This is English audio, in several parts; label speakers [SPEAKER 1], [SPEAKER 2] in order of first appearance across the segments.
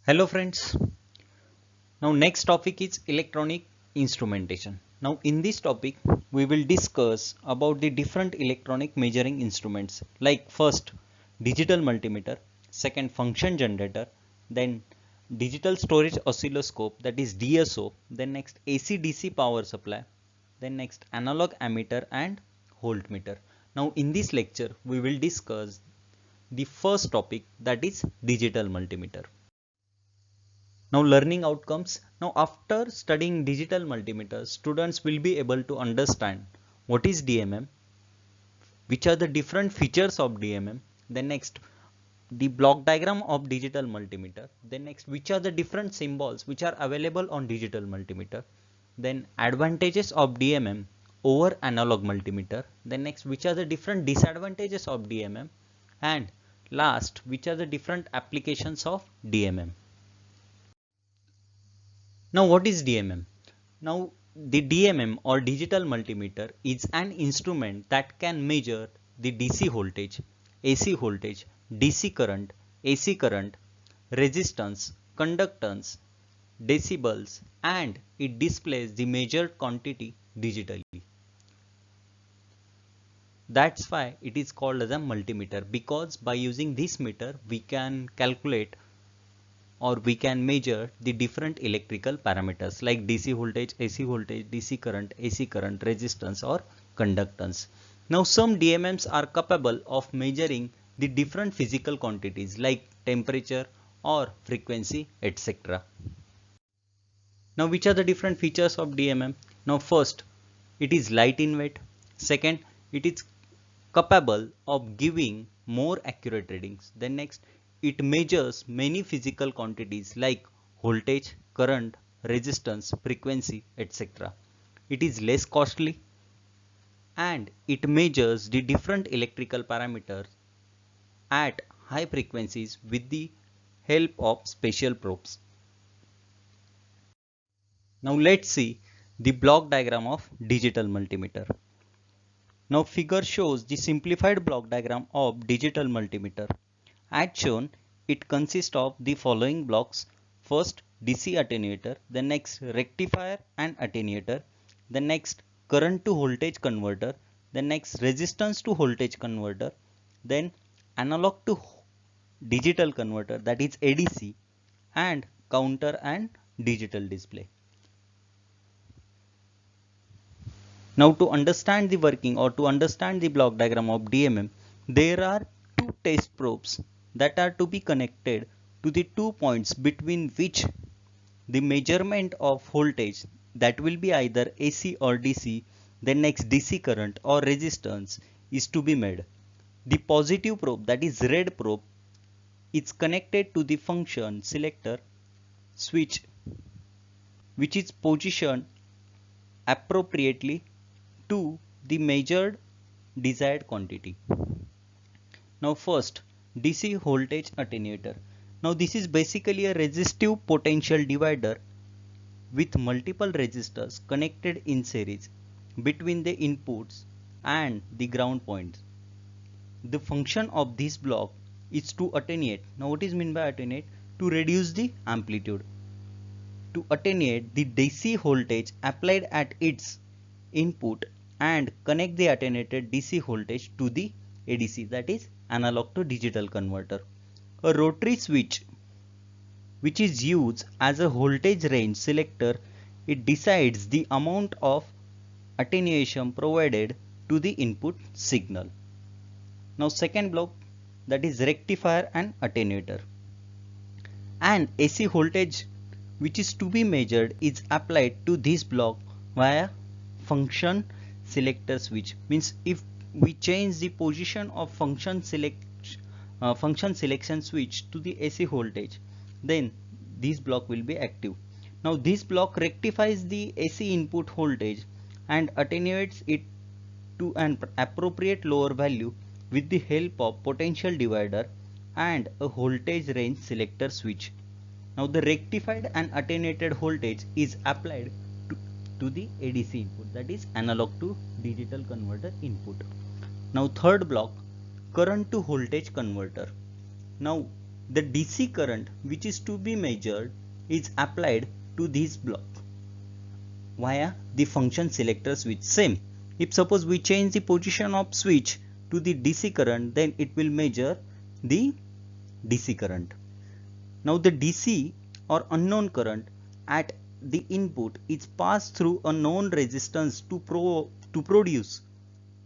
[SPEAKER 1] Hello friends. Now next topic is electronic instrumentation. Now in this topic we will discuss about the different electronic measuring instruments like first digital multimeter, second function generator, then digital storage oscilloscope, that is DSO, then next AC DC power supply, then next analog ammeter and voltmeter. Now in this lecture we will discuss the first topic, that is digital multimeter. Now learning outcomes. Now after studying digital multimeter, students will be able to understand what is DMM, which are the different features of DMM, then next the block diagram of digital multimeter, then next which are the different symbols which are available on digital multimeter, then advantages of DMM over analog multimeter, then next which are the different disadvantages of DMM, and last which are the different applications of DMM. Now what is DMM? Now the DMM or digital multimeter is an instrument that can measure the DC voltage, AC voltage, DC current, AC current, resistance, conductance, decibels, and it displays the measured quantity digitally. That's why it is called as a multimeter, because by using this meter we can calculate or we can measure the different electrical parameters like DC voltage, DC current, resistance or conductance. Now some DMMs are capable of measuring the different physical quantities like temperature or frequency, etc. Now which are the different features of DMM? Now first, it is light in weight. Second, it is capable of giving more accurate readings. Then next, it measures many physical quantities like voltage, current, resistance, frequency, etc. It is less costly and it measures the different electrical parameters at high frequencies with the help of special probes. Now let's see the block diagram of digital multimeter. Now figure shows the simplified block diagram of digital multimeter. As shown, it consists of the following blocks. First, DC attenuator, the next rectifier and attenuator, the next current to voltage converter, the next resistance to voltage converter, then analog to digital converter, that is ADC, and counter and digital display. Now to understand the working or to understand the block diagram of DMM, there are two test probes that are to be connected to the 2 points between which the measurement of voltage, that will be either AC or DC, then next DC current or resistance, is to be made. The positive probe, that is red probe, is connected to the function selector switch, which is positioned appropriately to the measured desired quantity. Now first, DC voltage attenuator. Now this is basically a resistive potential divider with multiple resistors connected in series between the inputs and the ground points. The function of this block is to attenuate. Now what is meant by attenuate? To reduce the amplitude. To attenuate the DC voltage applied at its input and connect the attenuated DC voltage to the ADC, that is analog to digital converter. A rotary switch, which is used as a voltage range selector, it decides the amount of attenuation provided to the input signal. Now second block, that is rectifier and attenuator. An AC voltage which is to be measured is applied to this block via function selector switch. Means if we change the position of function selection switch to the AC voltage, then this block will be active. Now this block rectifies the AC input voltage and attenuates it to an appropriate lower value with the help of potential divider and a voltage range selector switch. Now the rectified and attenuated voltage is applied to the ADC input, that is analog to digital converter input. Now third block, current to voltage converter. Now the DC current which is to be measured is applied to this block via the function selector switch. Same, if suppose we change the position of switch to the DC current, then it will measure the DC current. Now the DC or unknown current at the input is passed through a known resistance to produce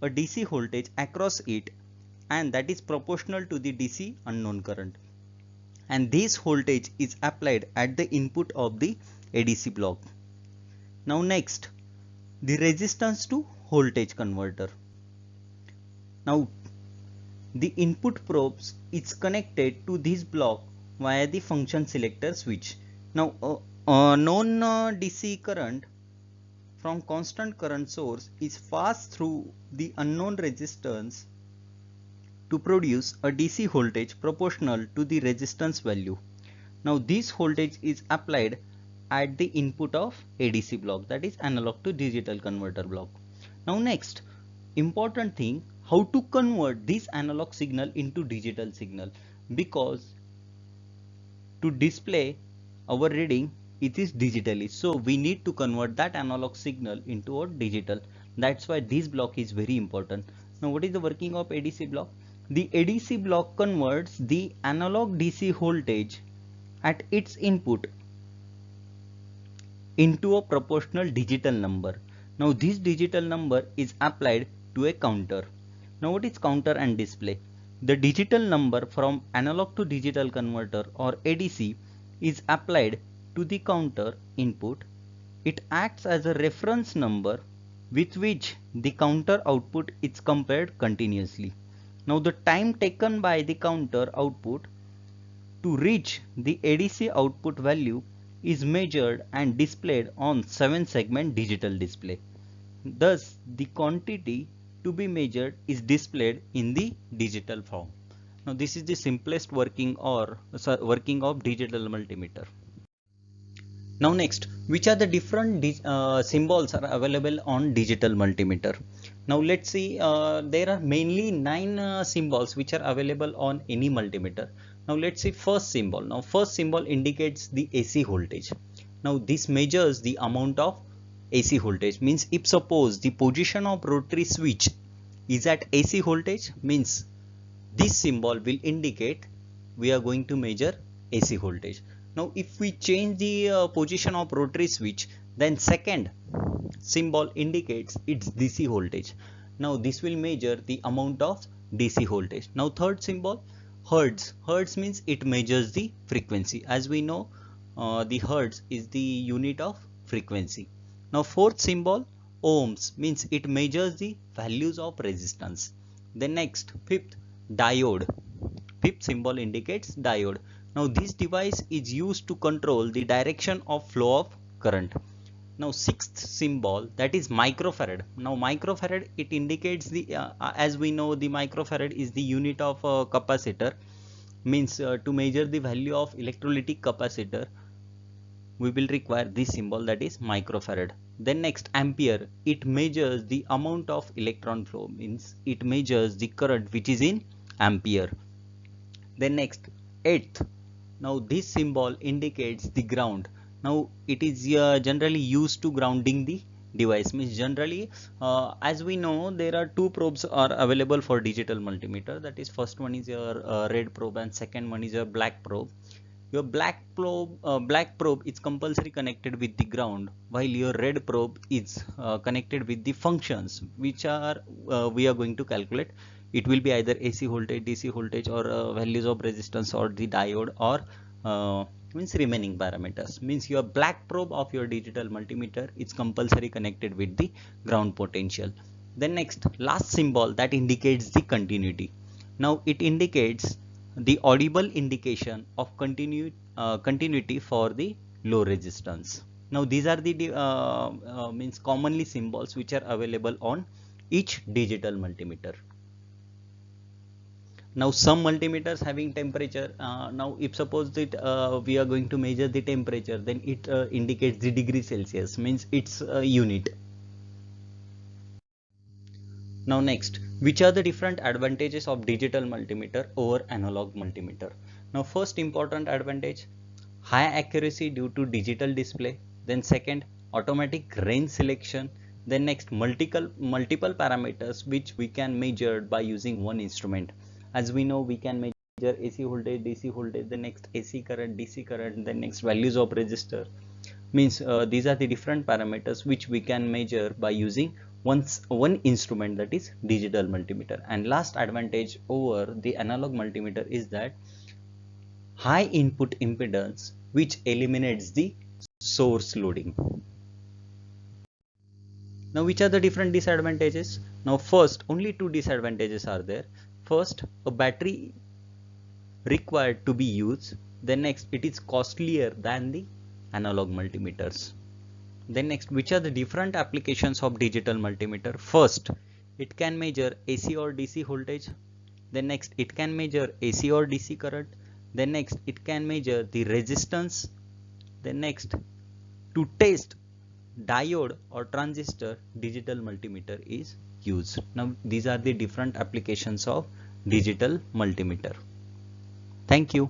[SPEAKER 1] a DC voltage across it, and that is proportional to the DC unknown current, and this voltage is applied at the input of the ADC block. Now next, the resistance to voltage converter. Now the input probes is connected to this block via the function selector switch. Now known DC current from constant current source is passed through the unknown resistance to produce a DC voltage proportional to the resistance value. Now this voltage is applied at the input of ADC block, that is analog to digital converter block. Now next important thing, how to convert this analog signal into digital signal, because to display our reading it is digitally, so we need to convert that analog signal into a digital. That's why this block is very important. Now what is the working of ADC block? The ADC block converts the analog DC voltage at its input into a proportional digital number. Now this digital number is applied to a counter. Now what is counter and display? The digital number from analog to digital converter or ADC is applied to the counter input. It acts as a reference number with which the counter output is compared continuously. Now the time taken by the counter output to reach the ADC output value is measured and displayed on 7-segment digital display. Thus the quantity to be measured is displayed in the digital form. Now this is the simplest working of digital multimeter. Now next, which are the different symbols are available on digital multimeter? Now let's see, there are mainly 9 symbols which are available on any multimeter. Now let's see first symbol. Now first symbol indicates the AC voltage. Now this measures the amount of AC voltage, means if suppose the position of rotary switch is at AC voltage, means this symbol will indicate we are going to measure AC voltage. Now if we change the position of rotary switch, then second symbol indicates its DC voltage. Now this will measure the amount of DC voltage. Now third symbol, hertz. Hertz means it measures the frequency. As we know, the hertz is the unit of frequency. Now fourth symbol, ohms, means it measures the values of resistance. Then next, fifth, diode. Fifth symbol indicates diode. Now this device is used to control the direction of flow of current. Now sixth symbol, that is microfarad. Now microfarad, it indicates the as we know, the microfarad is the unit of capacitor, means to measure the value of electrolytic capacitor we will require this symbol, that is microfarad. Then next, ampere, it measures the amount of electron flow, means it measures the current which is in ampere. Then next, eighth, now this symbol indicates the ground. Now it is generally used to grounding the device, means generally as we know, there are 2 probes are available for digital multimeter, that is first one is your red probe and second one is your black probe. Your black probe is compulsory connected with the ground, while your red probe is connected with the functions which are we are going to calculate. It will be either AC voltage, DC voltage, or values of resistance, or the diode, or means remaining parameters. Means your black probe of your digital multimeter is compulsory connected with the ground potential. Then next, last symbol, that indicates the continuity. Now it indicates the audible indication of continuity for the low resistance. Now these are the means commonly symbols which are available on each digital multimeter. Now some multimeters having temperature. Now if suppose that we are going to measure the temperature, then it indicates the degree Celsius, means it's a unit. Now next, which are the different advantages of digital multimeter over analog multimeter? Now first important advantage, high accuracy due to digital display. Then second, automatic range selection. Then next, multiple parameters which we can measure by using one instrument. As we know, we can measure AC voltage, DC voltage, the next AC current, DC current, the next values of resistor. Means these are the different parameters which we can measure by using one instrument, that is digital multimeter. And last advantage over the analog multimeter is that high input impedance which eliminates the source loading. Now which are the different disadvantages? Now first, only two disadvantages are there. First, a battery required to be used. Then next, it is costlier than the analog multimeters. Then next, which are the different applications of digital multimeter? First, it can measure AC or DC voltage. Then next, it can measure AC or DC current. Then next, it can measure the resistance. Then next, to test diode or transistor, digital multimeter is used. Now these are the different applications of digital multimeter. Thank you.